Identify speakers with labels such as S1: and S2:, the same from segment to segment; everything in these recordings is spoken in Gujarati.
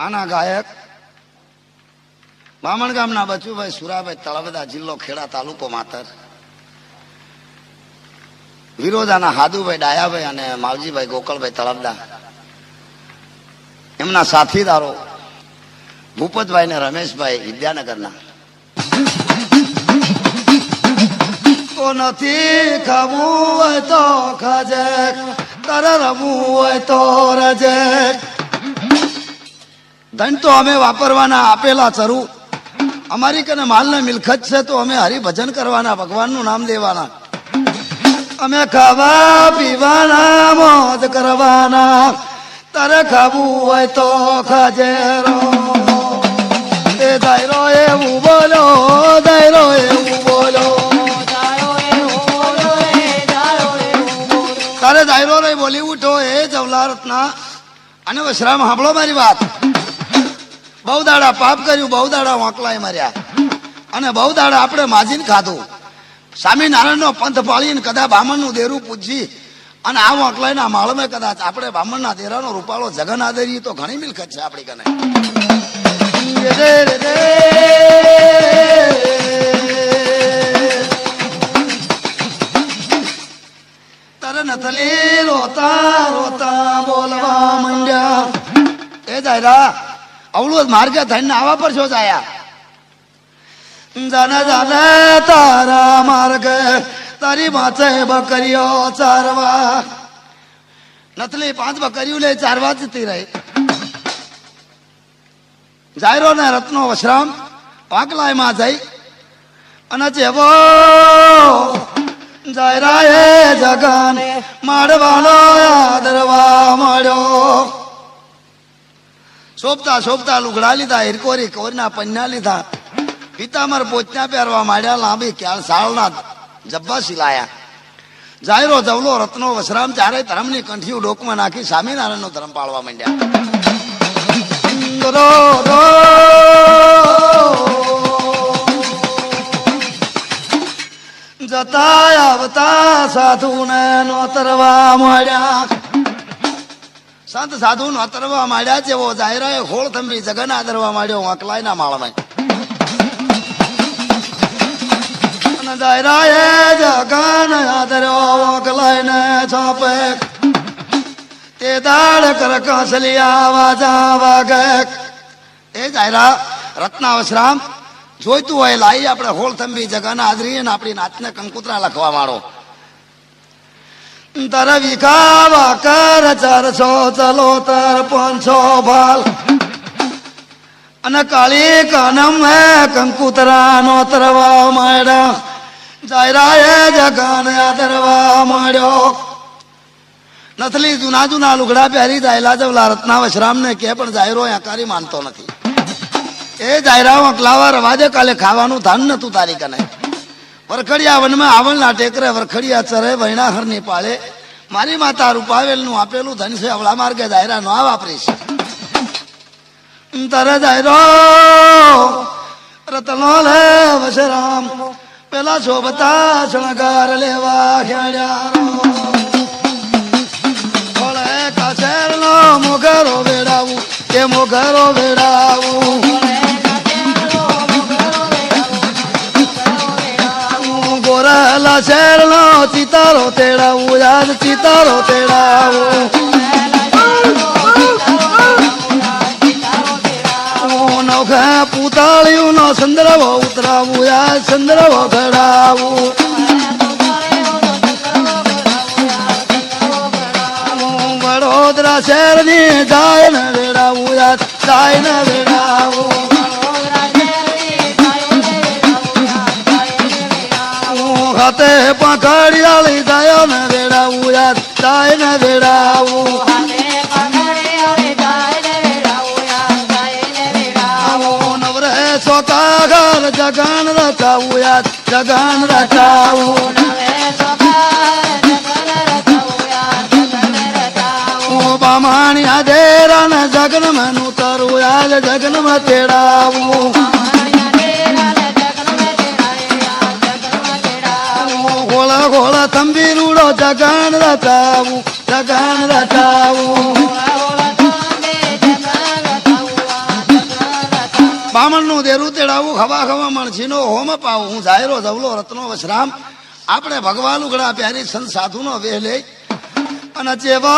S1: આના ગાયક બામણ ગામના બચુભાઈ સુરાભાઈ તળાવદા, જિલ્લો ખેડા, તાલુકો માતર. વિરોધાના હાદુભાઈ ડાયાભાઈ અને માવજીભાઈ ગોકળભાઈ તળાવદા, એમના સાથીદારો ભૂપતભાઈ ને રમેશભાઈ વિદ્યાનગરના. તો નથી ખાવું હોય તો ખાજે, તારે રમવું હોય તો રજે. ધન તો અમે વાપરવાના આપેલા ચરું, અમારી કને માલ ને મિલકત છે તો અમે હરિભજન કરવાના, ભગવાનનું નામ દેવાના. અમે ખાવા પીવાના, મોજ કરવાના, તારે ખાવું હોય તો ખાજે રો. એ દાયરો એવું બોલો, દાયરો એવું બોલો, તારે દાયરો રે બોલી ઉઠો એ જવલા રત્ના. અને વશરામ સાંભળો મારી વાત. બહુ દાડા પાપ કર્યું, બહુ દાડા વાંકલાય માર્યા, અને બહુ દાડા આપણે માજીને ખાધું. સ્વામિનારાયણ નો પંથ પાળીને કદાચ બામણ નું દેરું પૂછી અને આ વાંકલાય ના માળમે કદાચ આપણે બામણ ના દેરાનો રૂપાળો જગન આદરી તો ઘણી મિલકત છે આપણી કને. તારે નથલી રોતા રોતા બોલવા માંડ્યા. એ જાયરા અવળું માર્ગે થઈને આવા પર છો જાયા. જાને જાને તારા માર્ગ તારી માથે બકરીઓ ચારવા. નથલી 5 બકરીઓ લે ચારવા જતી રહી. જાયરો ને રત્નો વશરામ વાંકલાય માં જઈ અને જેવો જાયરા એ જગન માડવાનો આદરવા મળ્યો. શોભતા શોભતા લુગડા લીધા, હિરકોરી કોરના પન્યા લીધા, પિતામર પોચના પહેરવા માંડ્યા, લાંબી ક્યાળ સાળના જબ્બા સિલાયા. જાયરો જવલો રત્નો વશરામ ચારે ધર્મની કંઠીઓ ડોકમાં નાખી સ્વામિનારાયણ નો ધર્મ પાળવા માંડ્યા. જતા આવતા સાધુ ને નોતરવા માંડ્યા. સંત સાધુ નોતરવા માંડ્યા. જેવો જાયરા એ હોળ થંભી જગન આદરવા માંડ્યો વાંકલાય ના માળમાં. જાયરા એ જગન આદર્યો વાંકલાય ને છાપે. તે દાડ કર કાસલિયા વાજા વાગે. એ જાયરા રત્ના વશરામ જોઈતું હોય લાઈ આપણે હોળ થંભી જગન આદરી અને આપણી નાચને કંકુતરા લખવા માંડો. તર વિખાવા કર 400 ચલો તર 500 ભાલ. અને કાળી કનમ હે કંકુતરા નો તરવા માંડ્યા. જાયરા એ જગન આદરવા માંડ્યો. નથલી જુના જુના લુગડા પહેરી જાયલા જવલા રત્ના વશરામ ને કે પણ જાયરો આકારી માનતો નથી. એ જાયરા વાંકલાવા રવાજે કાલે ખાવાનું ધાન નતું તારી કને. વરખડિયા વનમાં આવલના ટેકરે વરખડિયા ચરે વૈણાહર ની પાળે. મારી માતા રૂપાવેલ નું આપેલું ધન છે, અવળા માર્ગે જાયરા નો વાપરીશ. તારે જાયરો રતનો લે વશરામ પેલા શોભતા શણગાર લેવા ખેડ્યા. ભોળે કાછેર નો મોઘરો વેડાવું, કે મોઘરો વેડાવું. ગોરેલા શેર નો ચિતારો તેડાવું, યાદ ચિતારો તેડાવું. નવખે પૂતાળિયું નો સંદર્ભ ઉતરાવું, યાદ સંદર્ભ ઘડાવું. વડોદરા શહેર ની જાય ને વેડાવું, યાદ જાય ને વેડાવું. ખાતે પકડિયાળી જાય ને વેડાવું, યાદ જાય ને વેડાવું. નવરે સોતા ઘર જગન રચાવું, યાદ જગન રચાવું. બામાણિયા દેરા ને જગન માં ઉતરવું, યાદ જગન માં તેડાવું. ગોળા ગોળા તંબી રૂડો જગન રચાવું, જગન રચાવું. દેરું તેડાવું ખવા ખવા મણસીનો હોમ પાવું હું જાયરો જવલો રત્નો વશરામ આપણે ભગવાન ઉઘડા પ્યારી સંત સાધુનો વેહ લે અને ચેવો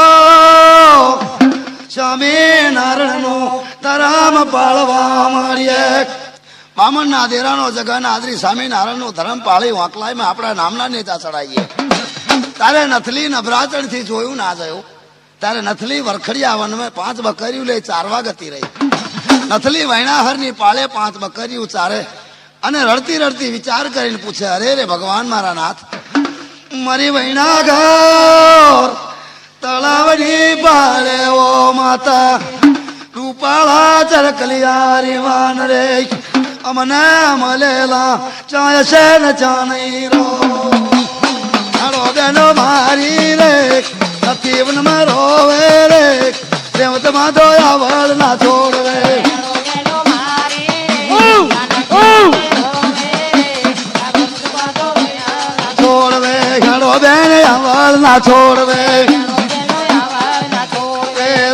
S1: સ્વામિનારાયણનો તરામ પાળવા મળીએ બામણના દેરાનો જગન આદરી સ્વામિનારાયણનો ધર્મ પાળી વાંકલાયમાં આપણા નામના નેતા ચડાવીએ તારે નથલી નવરાત્રણ થી જોયું ના જોયું તારે નથલી વરખડિયા વનમાં 5 બકરીઓ લઈ ચારવા ગતી રહી નથલી વૈણાહર ની પાળે 5 બકરીઓ ચારે અને રડતી રડતી વિચાર કરીને પૂછે અરે રે ભગવાન મારા નાથ મારી વૈણાઘર તળાવની પાળે ઓ માતા રૂપાળા ચરકલિયા રીવાન રે અમને મળેલા ચાય છે ને ચા નહીં રો બેનો મારી રે નથી વનમાં રોવે રે રેવતમાં ધોયા વળ ના છોડવે છોડવે ઘણો બેન વળ ના છોડવે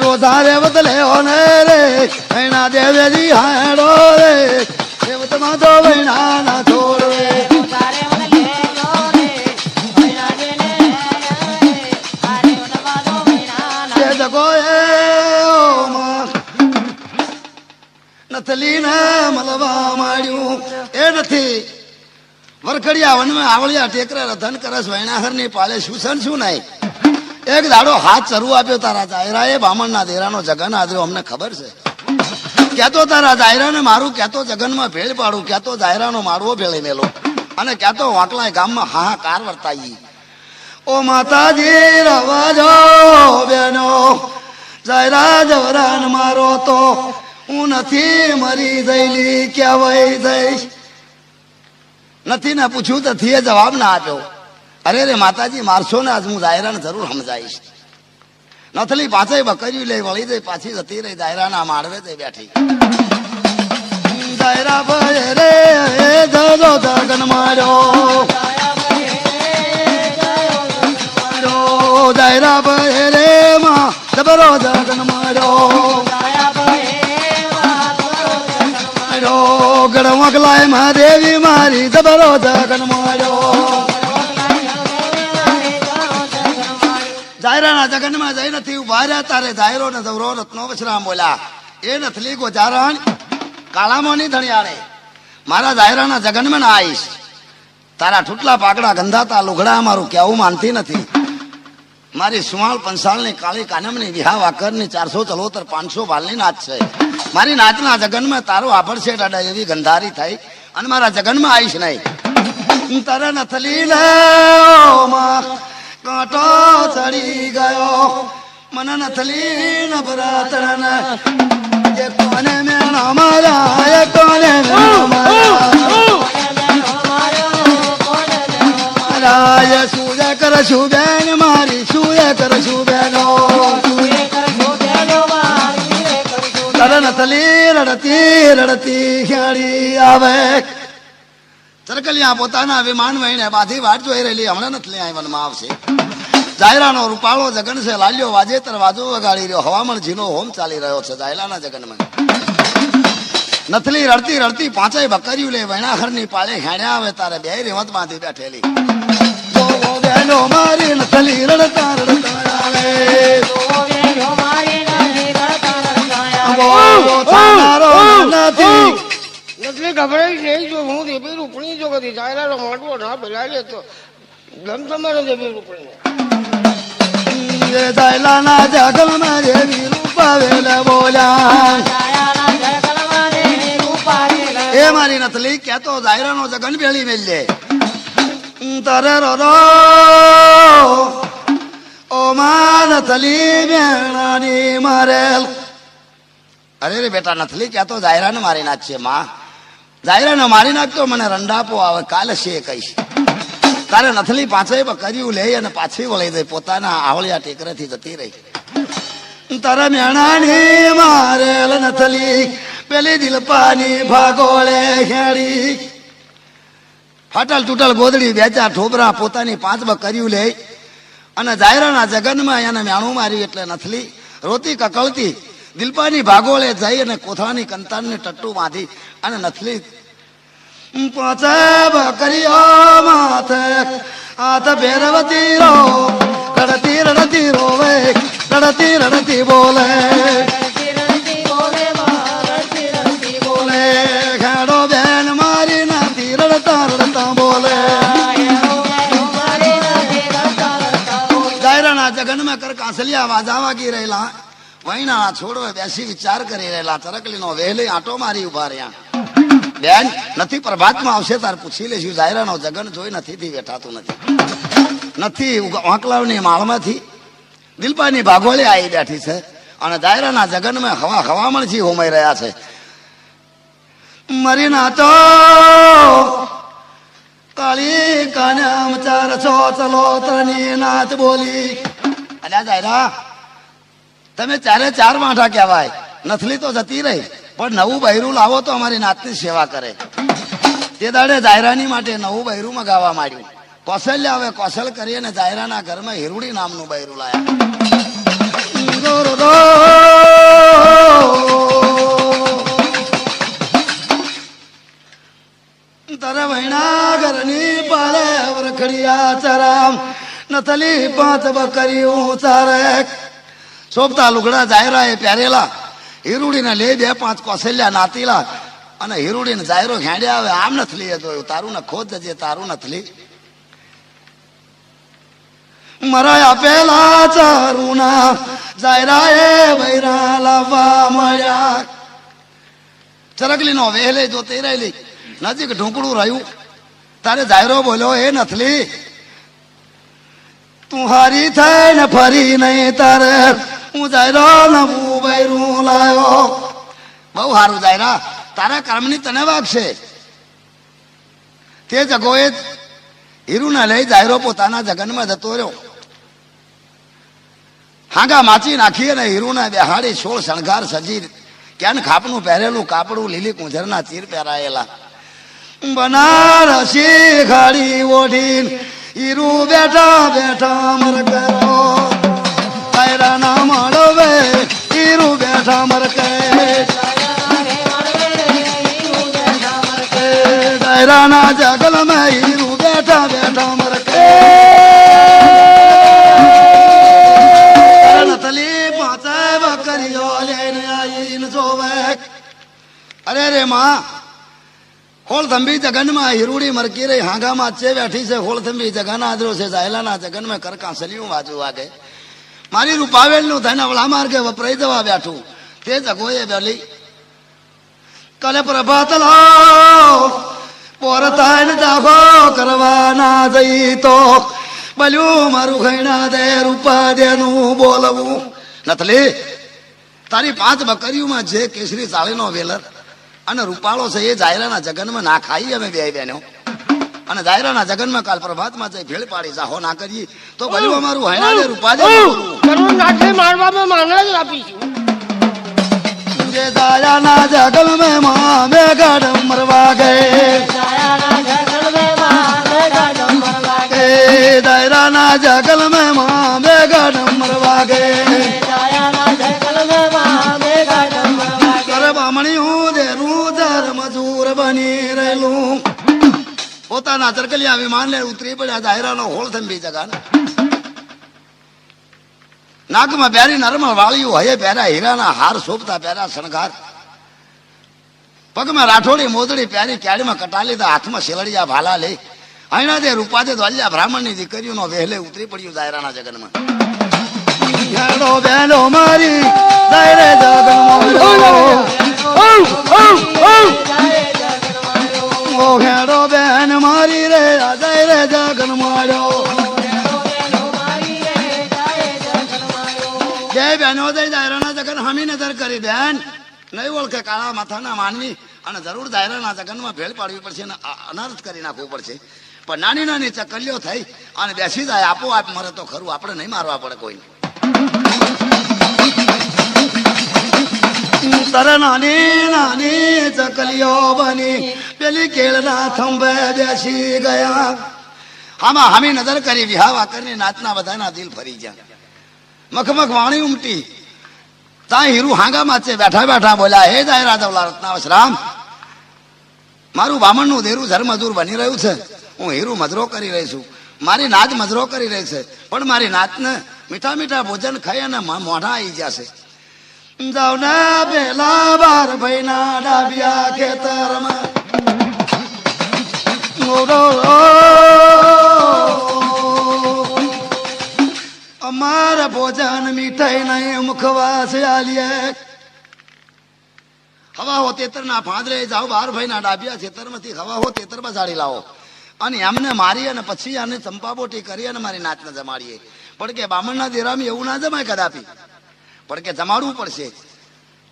S1: રોધા રેવત લેવો ને રે એના દેવેજી હાડો રે રેવતમાં તો વૈણા ના છોડવે નથલીને મળવા માંડ્યું એ નથી વરખડિયા વનમાં આવળિયા ટેકરા રધન કરસ વૈણાહર ની પાળે શું શું નહીં એક દાડો હાથ ચરુ આપ્યો તારા જાયરાએ બામણના દેરાનો જગન આદર્યો અમને ખબર છે ક્યાતો તારા જાયરાને મારું ક્યાતો જગનમાં ભેળ પાડું ક્યાતો જાયરાનો મારવો ભેળી મેલો અને ક્યાતો વાંકલાય ગામમાં હાહાકાર વર્તાઈ ઓ માતાજી રવાજો બેનો જાયરા જવરાન મારો તો હું નથી મરી જઈલી ક્યાં જઈશ નથી ને પૂછ્યું તો થીએ જવાબ ના આપ્યો અરે રે માતાજી મારશો ને આજ હું દાયરાને જરૂર સમજાઈશ નથલી પાછે બકરી લઈ વળી જઈ પાછી જતી રહી દાયરાના માળવે જઈ બેઠી દાયરા ભય રે જજો જગન માર્યો દાયરા ભય રે માં જબરો જગન માર્યો ગણવકલાય મહાદેવી મારી જબરો જગન માર્યો જાયરાના જગનમાં જઈ નથી ઉભા રહ્યા તારે જાયરો ને જવરો રત્નો વશરામ બોલ્યા એ નથલી ગોજારણ કાળામોની ધણિયાળે મારા જાયરાના જગનમાં ના આવીશ તારા ઠૂટલા પાકડા ગંધાતા લુગડા મારું કેવું માનતી નથી મારી 16 ની કાળી કાનમની વિહા વાકરની 474 500 ભાલની નાચ છે મારી નાચના જગનમાં તારો આભડશે ડાડા એવી ગંધારી થઈ અને મારા જગનમાં આવીશ નહીં તારા નથલી માં કાંટો ચડી ગયો મને નથલી નવરાત્રન એ કોને મેણા મારા એ કોને મારા સૂર્ય કરશું બેન મારી સૂર્ય કરશું બેનો તારા નથલી રડતી રડતી ખેડી આવે ચરકલિયા પોતાના વિમાન વહીને બાધી વાટ જોઈ રહેલી હમણાં નથલી અહીં વનમાં આવશે જાયરાનો રૂપાળો જગન છે લાલ્યો વાજેતર વાજો વગાડી રહ્યો હવામણ ઝીનો હોમ ચાલી રહ્યો છે જાયલાના જગનમાં નથલી રડતી રડતી 5 બકરીઓ લે વૈણાહર ની પાળે હેણ્યા આવે તારે બે રેવત બાંધી બેઠેલી બેનો મારી નથલી રડતા રડતા આવે
S2: નથલી ગભરાઈ નહીં જો હું દેવી રૂપણી જો કદી જાયરાનો માંડવો ના ભલાય તો ધમધમારો દેવી રૂપણી
S1: જાયલાના જગલમાં દેવી રૂપાવેલા બોલ્યા એ મારી નથલી ક્યાતો જાયરાનો જગન ભેળી મેલજે તારે રો ઓ મા નથલી બેણાની મારેલ અરે રે બેટા નથલી ક્યાતો જાયરાને મારી નાખશે માં જાયરાને મારી નાખતો મને રંડાપો આવે કાલે છે કહીશ તારે નથલી 5 બકરીઓ લે અને પાછી વળી જાય પોતાના આવળિયા ટેકરેથી જતી રહી તારા મેણાની મારેલ નથલી પેલી દિલપાની ભાગોળે ખેડી ફાટલ તૂટલ ગોદડી વેચા ઠોબરા પોતાની 5 બકરીઓ લે અને જાયરાના જગનમાં એને મેણું માર્યું એટલે નથલી રોતી કકળતી દિલપાની ભાગોળે જઈ અને કોથળાની કંતાનને ટટ્ટુ બાંધી અને નથલી પાછે બકરીઓ માથે હાથ ભેરવતી રો રડતી રડતી રોવે રડતી રડતી બોલે બોલે ખેડો બેન મારી નાથી રડતા રડતા બોલે દાયરાના જગનમાં કર કાંસલિયા વાજા વાગી રહેલા વૈના છોડવે બેસી વિચાર કરી રહેલા ચરકલીનો વહેલે આંટો મારી ઉભા રહ્યા બેન નથી પ્રભાતમાં આવશે તાર પૂછી લેશું દાયરાનો જગન જોઈ નથી બેઠાતું નથી વાંકલાવની માળમાંથી દિલપાની ભાગોળે આવી બેઠી છે અને દાયરાના જગનમાં હવામણથી હોમાઈ રહ્યા છે મરી નાચો કાળી કાન્યામ ચાર છો ચલો તની નાચ બોલી અલ્યા દાયરા તમે ચારે ચાર વાંઠા કહેવાય નથલી તો જતી રહી પણ નવું બૈરું લાવો તો અમારી નાતની સેવા કરે તે દાડે દાયરાની માટે નવું બૈરું મગાવવા માંડ્યું કૌશલ્ય હવે કૌશલ કરી અને દાયરાના ઘરમાં હિરુડી નામનું બૈરું લાયા તારે વૈણા ઘરની પાલે વરખડિયા ચરામ નથલી પાંચ બકરીઓ ચારે સોપતા લુગડા દાયરા એ પહેરેલા હિરુડીને લે બે પાંચ કૌશલ્યા નાતીલા અને હિરુડીને જાયરો ખેંડ્યા આવે આમ નથલી જોયું તારું ને ખોદ જજે તારું નથલી મરાય આપેલા ચારુના જાયરાએ વૈરા લાવવા મળ્યા ચરકલીનો વહેલે જોતી રહેલી નજીક ઢૂંકડું રહ્યું તારે જાયરો બોલ્યો એ નથલી તું હારી થઈ ને ફરી નહીં તારે હું જાયરો નવું બૈરું લાયો બહુ સારું જાયરા તારા કર્મની તને વાગશે તે જગોએ હીરુને લઈ જાયરો પોતાના જગનમાં જતો રહ્યો હાંગા માચી નાખી અને હીરુને બેહાડી 16 શણગાર સજી ક્યાન ખાપનું પહેરેલું કાપડું લીલી કુંજરના ચીર પહેરાયેલા બનારસી ખાડી ઓઢીન હીરુ બેઠા બેઠા મર કરો દાયરાના મળવે હીરુ બેઠા મરકે દાયરાના જગલમાં હીરુ બેઠા બેઠા મરકે નથલી પાંચે બકરીઓ લઈને આવીને જોવે અરે રે માં હોળથંભી જગનમાં હિરુડી મરકી રહી હાંગામાં ચે બેઠી છે હોળથંભી જગન આદરો છે જાયલાના જગનમાં કરકા સલિયું વાજુ વાગે મારી રૂપાવેલનું થઈને અવળા માર્ગે વપરાઈ જવા બેઠું તે જગોએ બેલી કલે પ્રભાત લાવ પોર થાય જાગો કરવાના જઈ તો બલ્યું મારું ખૈણા દે રૂપા દેનું બોલવું નથલી તારી 5 બકરીઓમાં જે કેસરી ચાળીનો વેલર અને રૂપાળો છે એ જાયરાના જગનમાં ના ખાઈ અમે બે બેનો અને જાયરાના જગનમાં કાલ પ્રભાતમાં જઈ ભેળ પાડી જાહો ના કરીએ તો ભલું અમારું હૈણા દે રૂપા દે
S2: કરું નાથે મારવામાં માના જ આપીશું
S1: જે જાયાના જગલ મે માં મે ગાડમ મરવા ગયે જાયાના જગલ મે માં મે ગાડમ મરવા ગયે દાયરાના જગલ મે માં મે ગાડમ મરવા ગયે જાયાના જગલ મે માં મે ગાડમ મરવા ગયે અરે બામણી હું દેરું દર મજૂર બની રહેલું પોતાના ચરકલિયા વિમાન લે ઉતરી પડ્યા દાયરાનો હોળથંભી જગાન નાકમાં પહેરી નરમળ વાળ્યું હયે પહેર્યા હીરાના હાર શોભતા પહેર્યા શણગાર પગમાં રાઠોડી મોદડી પહેરી ક્યાડીમાં કટા લીધા હાથમાં શેલડિયા ભાલા લે હૈણા દે રૂપા દે દ્વાલ્યા બ્રાહ્મણની દીકરીઓનો વહેલે ઉતરી પડ્યું દાયરાના જગનમાં હેડો બેનો મારી દાયરે જગન ઓ હેડો બેન મારી રે દાયરે જગન માર્યો જય બહેનો દઈ દાયરાના જગન હમી નજર કરી બેન નહીં ઓળખે કાળા માથાના માનવી અને જરૂર દાયરાના જગનમાં ભેળ પાડવી પડશે અને અનર્થ કરી નાખવું પડશે પણ નાની નાની ચકલીઓ થઈ અને બેસી જાય આપોઆપ મરે તો ખરું આપણે નહીં મારવા પડે કોઈ તર નાની નાની ચકલીઓ બની પેલી કેળના થંભે બેસી ગયા આમાં હમી નજર કરી વિહાવા કરી નાચના બધાના દિલ ફરી ગયા મખમખ વાણી ઉમટી ત્યાં હીરુ હાંગામાં છે બેઠા બેઠા બોલ્યા, હે જાય રાધવલા રત્નાવશરામ, મારું બામણનું દેરું ધર્મજૂર બની રહ્યું છે, હું હીરુ મજરો કરી રહી છું, મારી નાત મજરો કરી રહી છે, પણ મારી નાતને મીઠા મીઠા ભોજન ખાઈ અને મોઢા આવી જશે. જાવ ને પેલા બાર ભાઈના ડાબિયા ખેતરમાં અમારા ભોજન મીઠાઈ નહીં મુખવાસ આલીએ. હવા હો તેતર ના ફાદરે જાઓ બાર ભાઈ ના ડાબિયા ખેતરમાંથી હવા હો તેતર બસાડી લાવો અને એમને મારી અને પછી આને ચંપાબોટી કરી અને મારી નાચને જમાડીએ. પણ કે બામણના દેરામાં એવું ના જમાય કદાપી, પણ કે જમાડવું પડશે.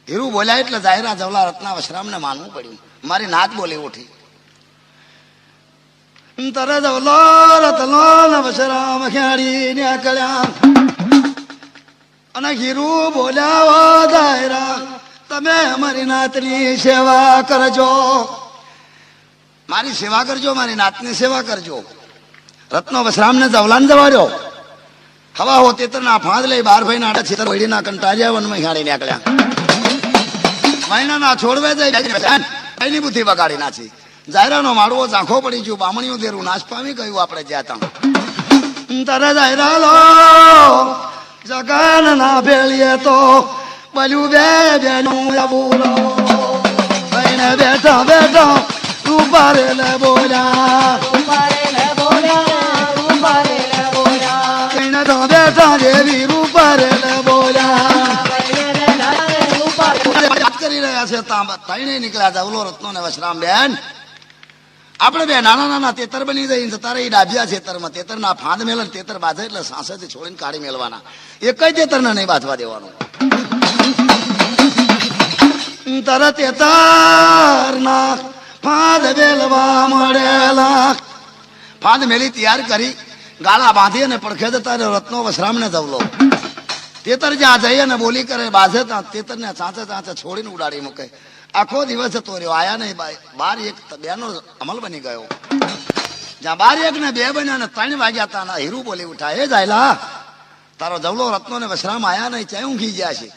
S1: હીરું બોલ્યા એટલે જાહેરા જવલા રત્નાવશરામને માનવું પડ્યું. મારી નાત બોલી ઉઠી. તરે જવલો રત્નાવશરામ ખેડી નીકળ્યા અને હીરું બોલ્યા, જાહેરા તમે અમારી નાતની સેવા કરજો, મારી સેવા કરજો, મારી નાતની સેવા કરજો. રત્નાવશરામને જવલાને જવાડ્યો. હવા હો તેતરના ફાંદ લઈ બાર ભાઈ ના છેતર વડીના કંટાળ્યા વનમાં હાડી નીકળ્યા. મહિનાના છોડવે જઈ બુદ્ધિ બગાડી નાખી. જાયરાનો માળવો ઝાંખો પડી ગયો, બામણીઓ દેરું નાશ પામી ગયું. આપણે જ્યાં તારે જાયરા લો જગન ના ભેળીએ તો બલ્યું બે બેનું બોલો બેઠા બેઠા રૂપારે લે બોલ્યા બેઠા દેવી રૂપારે લે બોલ્યા કરી રહ્યા છે. તઈને નીકળ્યા હતા ઓલો રત્નો ને વશરામ બેન. આપણે બે નાના નાના તેતર બની જઈને જતા રહી ડાભિયા ખેતરમાં. તેતર ના ફાંદ મેલે તેતર બાંધે એટલે સાંસેથી છોડીને કાઢી મેળવાના. એક જ તેતર ને નહીં બાંધવા દેવાનું. તરત તેતર ના ફાંદ મેલવા મળેલા. ફાંદ મેલી તૈયાર કરી ગાળા બાંધી અને પડખે જતા રત્નો વશરામને જવલો. તેતર જ્યાં જઈએ ને બોલી કરે બાજે ત્યાં તેતર ને ચાંચે ચાંચે છોડીને ઉડાડી મૂકે. આખો દિવસ જતો રહ્યો, આયા નહીં. 12 1 2 નો અમલ બની ગયો. જ્યાં 12 1 ને 2 બન્યા ને 3 વાગ્યા તા હીરું બોલી ઉઠા, હે જાયલા તારો જવલો રત્નો ને વશરામ આયા નહીં, ચાય ઊંઘી ગયા છે.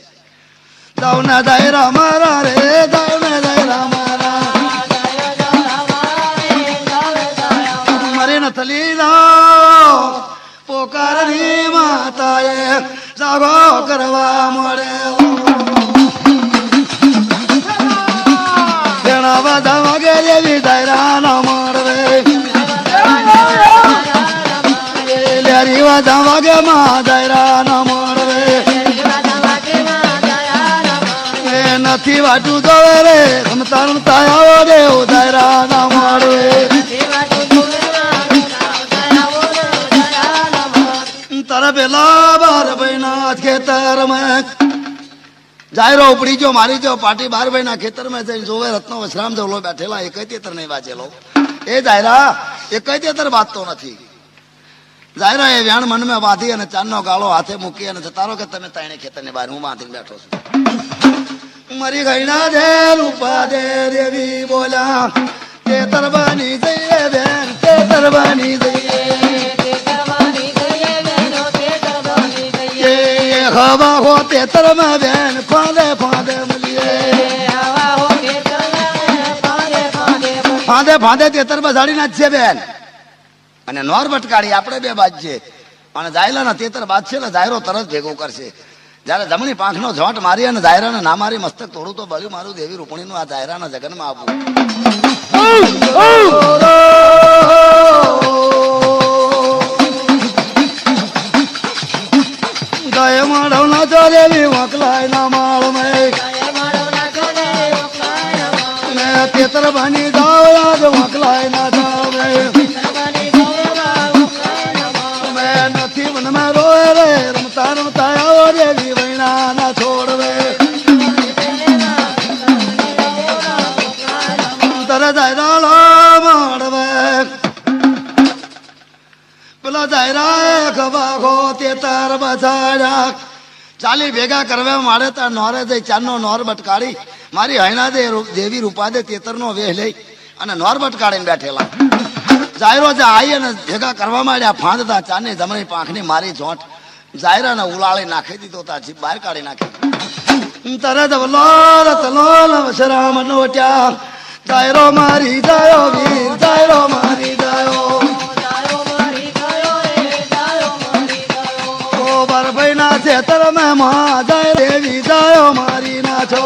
S1: જાવ ને દાયરા મારા રે, જાવ ને દાયરા મારા મરે ન તલીલા પોકારની માતાએ જાગો કરવા મળે. ઘણા બધા વાગે જેવી દાયરા ના મળવે, લેરી વાજા વાગે માં દાયરા ના મળવે. નથી વાટું જોવે રે રમતા રમતા આવો રે દાયરા ના મળવે. તારા પેલા બાર ભાઈના ખેતરમાં જાયરો ઉપડી જો મારી જો પાટી 12 ભાઈના ખેતરમાં જઈને જોવે રત્નો વશરામ જવલો બેઠેલા. એક તેતર નહીં વાંચેલો. એ જાયરા એક તેતર બાંધતો નથી. જાયરા એ વ્યાણ મનમાં બાંધી અને ચાંદનો ગાળો હાથે મૂકી અને જતારો કે તમે તાણે ખેતરની બહાર હું બાંધીને બેઠો છું. મારી ગઈના દે રૂપા દે દેવી બોલ્યા, તેતર બની જઈએ બેન, તેતર બની જઈએ. હવા હો તેતર માં બેન ફાંદે ફાંદે મળીએ. ફાંદે ફાંદે તેતર બસાડી નાખશે બેન અને નોર ભટકાડી આપણે બે બાજશે અને જાયલાના તેતર બાજશે એટલે જાયરો તરત ભેગો કરશે. જયારે જમણી પાંખનો ઝોંટ મારી અને જાયરાને ના મારી મસ્તક થોડું તો બળ્યું મારું દેવી રૂપણીનું આ જાયરાના જગનમાં આપવું. ગાય માળવ ના જો દેવી વકલાય ના માળ મેં તેતર બની જાવ આજ વકલાય ના જાવ મેં નથી મનમાં રોય રે રમતા રમતા આવો દેવી વૈણા ના છોડવે. તર જાયરા મળવે પેલા જાયરા ખબાખો તેતર બસાડ્યા. ચાલી ભેગા કરવા મારે ત્યાં નોરે જઈ ચાંદનો નોર બટકાડી મારી હૈણા દે દેવી રૂપાદે તેતરનો વેહ લઈ અને નોર બટકાડીને બેઠેલા. જાયરો જે આવી અને ભેગા કરવા માંડ્યા ફાંદતા ચાંદની જમણી પાંખની મારી ઝોંટ જાયરાને ઉલાળી નાખી દીધો તા જીભ બહાર કાઢી નાખી. તારે જવલોલ તલોલ વશરામ નોટ્યા જાયરો મારી જાયો વીર જાયરો મારી જાયો ઓ બરભાઈ ના છે તર મેં માં જાય દેવી જાયો મારી ના છો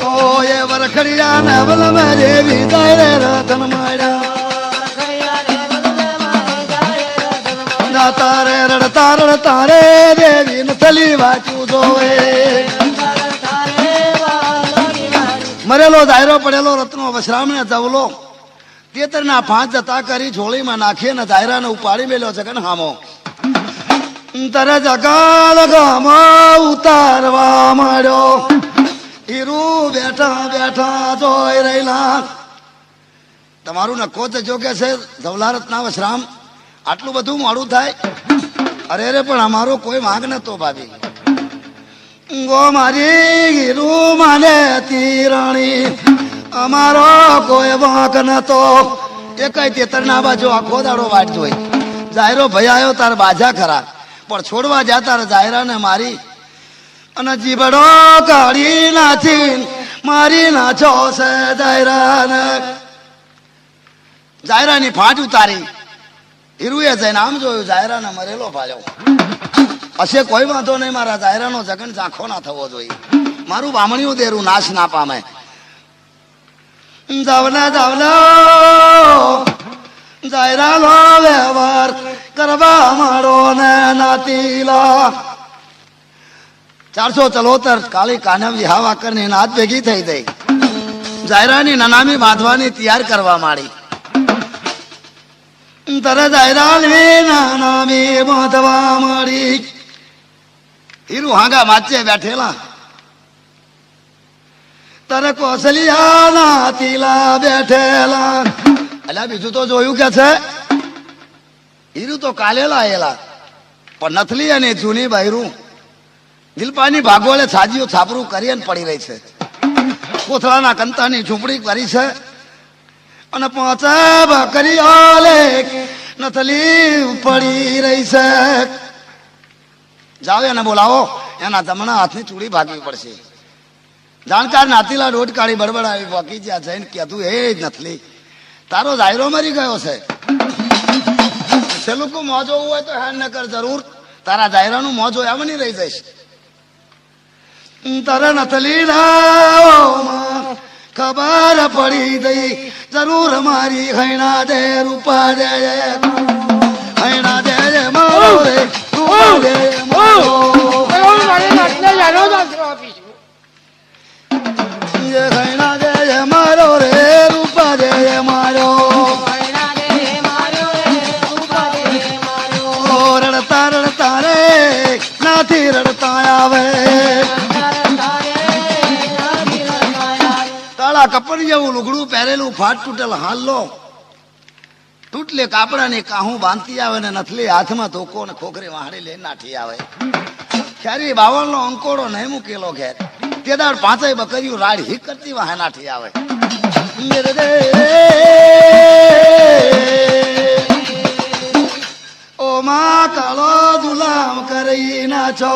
S1: ઓ એ વરખડિયા ને બલ મેં દેવી જાય રે રતન માડ્યા તારે રડતા રડતા રે દેવી નથલી વાંચું જોવે મરેલો દાયરો પડેલો રત્નો વશરામને જવલો તેતરના 5 જતા કરી ઝોળીમાં નાખી ને દાયરાને ઉપાડી મેલ્યો છે કે હામો તરે જગાલ ગામમાં ઉતારવા માંડ્યો હીરું બેઠા બેઠા જોઈ રહેલા તમારું નખો જો કે છે ધવલા રત્ના વશરામ આટલું બધું મોડું થાય અરે રે પણ અમારો કોઈ માંગ નતો ભાભી ગો મારી ગીરું માને તીરણી અમારો કોઈ વાંક નતો એ કઈ તેતરના બાજુ આખો દાડો વાટ જોઈ જાયરો ભાઈ આવ્યો તાર બાજા ખરા પણ છોડવા જા તાર જાયરાને મારી અને જીબડો કાઢી નાખી મારી નાચો છે જાયરાની ફાટ ઉતારી હીરુએ જઈને આમ જોયું જાયરાને મરેલો ભાળ્યો હશે કોઈ વાંધો નહીં મારા જાયરાનો જગન ઝાંખો ના થવો જોઈએ મારું બામણિયું દેરું નાશ ના પામે જાવલા જાયરાનો વ્યવહાર કરવા માંડો ને નાતીલા 474 કાળી કાનમ વિહાવા કરીને નાત ભેગી થઈ ગઈ જાયરાની નનામી બાંધવાની તૈયાર કરવા માંડી તરે જાયરાની નાનામી બાંધવા માંડી હીરુ હાંગા માચે બેઠેલા તરે કોસલિયા નાતીલા બેઠેલા અલ્યા બીજું તો જોયું કે છે હીરુ તો કાલે લાયેલા પણ નથલી અને જૂની બૈરું દિલપાની ભાગોળે છાજીઓ છાપરું કરી પડી રહી છે કોથળાના કંતાની ઝૂંપડી કરી છે અને પોચા બકરી ઓલે નથલી પડી રહી છે જાઓ એને બોલાવો એના જમણા હાથની ચૂડી ભાગવી પડશે જાણકાર નાતીલા રોડ કાઢી બડબડાવી બાકી જ્યાં જઈને કીધું એ જ નથલી તારો જાયરો મરી ગયો છે છેલ્લું મોં જોવું હોય તો હેન્ડ ન કર જરૂર તારા જાયરાનું મોં જોયા નહીં રહી જઈશ તારે નથલી ખબર પડી ગઈ જરૂર મારી હૈણા દે રૂપા દે હૈણા દે મારો રે રૂપા દે મારો હૈણા દે મારો રે રૂપા દે મારો રડતા રડતા રે નાથી રડતા આવે કાળા કપડ જેવું લુગડું પહેરેલું ફાટ તૂટેલ હાલો તૂટલે કાપડાની કાહું બાંધતી આવે ને નથલી હાથમાં ધોકો ને ખોખરી વાહડી લઈને નાઠી આવે ખ્યારી બાવળનો અંકોડો નહીં મૂકેલો ઘેર તે દાડ 5 બકરીઓ રાડ હિક કરતી વાહે નાઠી આવે ઓ માં કાળો ગુલામ કરી નાચો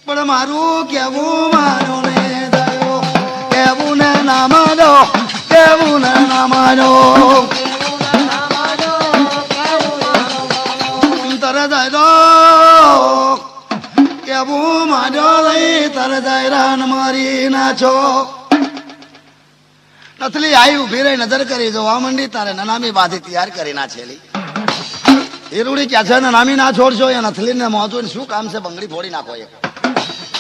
S1: પણ મારું કેવું માનો ને દયો કેવું ને ના માનો કેવું ને ના માનો તરે જાય કેવું માનો લઈ તરે જાય મારી નાચો નથલી આવી ઉભી રહી નજર કરી જોવા માંડી તારે નનામી બાંધી તૈયાર કરી નાખેલી હીરુડી ક્યાં છે નનામી ના છોડશો એ નથલી ને મોજું શું કામ છે બંગડી ફોડી નાખો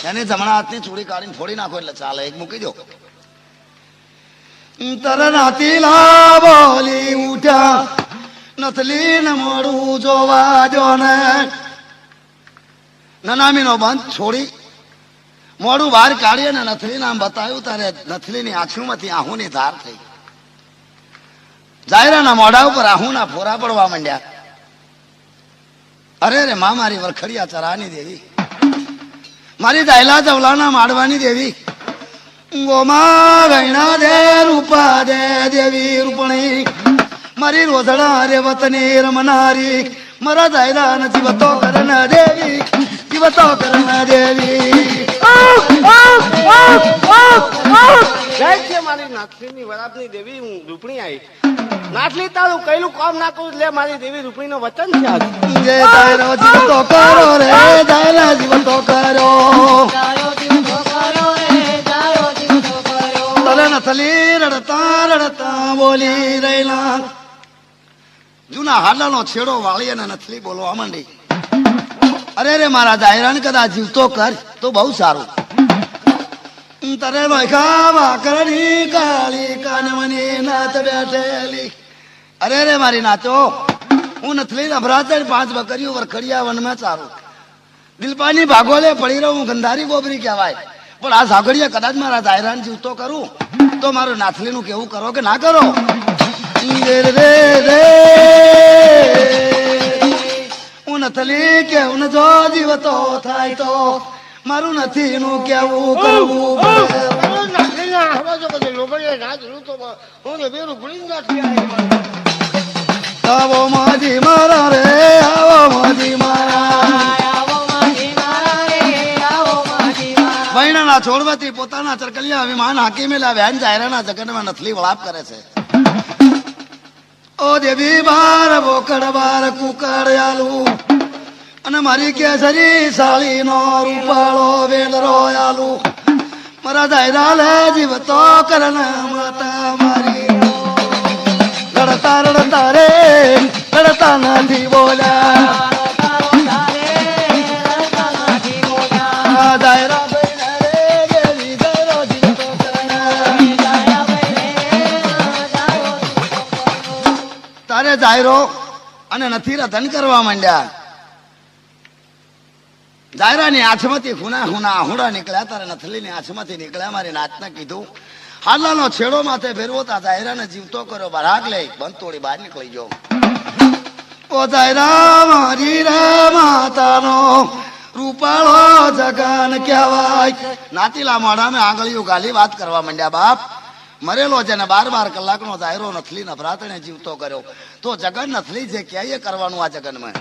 S1: એની જમણા હાથની ચૂડી કાઢીને ફોડી નાખો એટલે ચાલે એક મૂકી દો તરે નાતીલા બોલી ઉઠ્યા નથલી ને મોડું જોવા જો ને નનામી નો બંધ છોડી મોડું બહાર કાઢીએ ને નથલી નામ બતાવ્યું તારે નથલીની આંખોમાંથી આહુની ધાર થઈ જાયરાના મોઢા ઉપર આહુના ફોરા પડવા માંડ્યા અરે રે માં મારી વરખડિયા ચરાની દેવી મારી દાયલા ચવલાના માડવાની દેવી ગોમા ગૈણા દે રૂપા દે દેવી રૂપણી મારી રોધડા રે વતની રમનારી મારા દાયલા નથી બતો કરન દેવી જીવતો કરણ દેવી
S2: જય છે મારી નાથલીની વરાપની દેવી હું રૂપણી આવી નાથલી તારું કઈલું કામ ના કરું લે મારી દેવી રૂપણીનો વચન છે આજ
S1: જે તારો જીવતો કરો રે દાયરા જીવતો કરો તરે નથલી રડતા રડતા બોલી રહેલા જૂના હાડલાનો છેડો વાળી અને નથલી બોલવા માંડી અરે રે મારા દાયરાને કદાચ જીવતો કર તો બહુ સારું તરે મખાવા કરણી કાળી કાનમની નાત બેઠેલી અરે રે મારી નાચો હું નથલી અભરાતે 5 બકરીઓ વરખડિયા વનમાં ચારું દિલપાની ભાગોલે પડી રહું હું ગંધારી ગોબરી કહેવાય પણ આ સાગડિયા કદાચ મારા દાયરાને જીવતો કરું તો મારું નાથલીનું કેવું કરો કે ના કરો રે રે રે હું નથલી કેવું જો જીવતો થાય તો મારું નથી નું કેવું કરવું
S2: નાથલીના હવા જો કદી લોબડીએ ના જોયું તો હું દેવી રૂપણી નાથલી આવી
S1: આવો માજી મારા રે આવો માજી મારા વૈણાના છોડવાથી પોતાના ચરકલિયા વિમાન હાકી મેલા વ્યાન જાયરાના જગનમાં નથલી વળાપ કરે છે ઓ દેવી બાર બોકડ બાર કુકડ આલુ અને મારી કેસરી સાળી નો રૂપાળો વેલરો આલુ મારા દાયરા લે જીવતો કરણ માતા મારી રડતા રડતા રે રડતા નથી બોલ્યા દાયરા તારે જાયરો અને નથી રતન કરવા માંડ્યા જાયરાની આંખમાંથી હુના હુના આહુડા નીકળ્યા તારે નથલીની આંખમાંથી નીકળ્યા મારી નાચને કીધું હાલાનો છેડો માથે ફેરવો તા જાયરાને જીવતો કર્યો બરાક લઈ બંધ તોડી બહાર નીકળી ગયો ઓ જાયરા મારી રે માતાનો રૂપાળો જગન કહેવાય નાતીલા મોઢામાં આંગળીઓ ગાલી વાત કરવા માંડ્યા બાપ મરેલો જેને 12 કલાકનો દાયરો નથલી નભરાતણે જીવતો કર્યો તો જગન નથલી જે ક્યાંય કરવાનું આ જગનમાં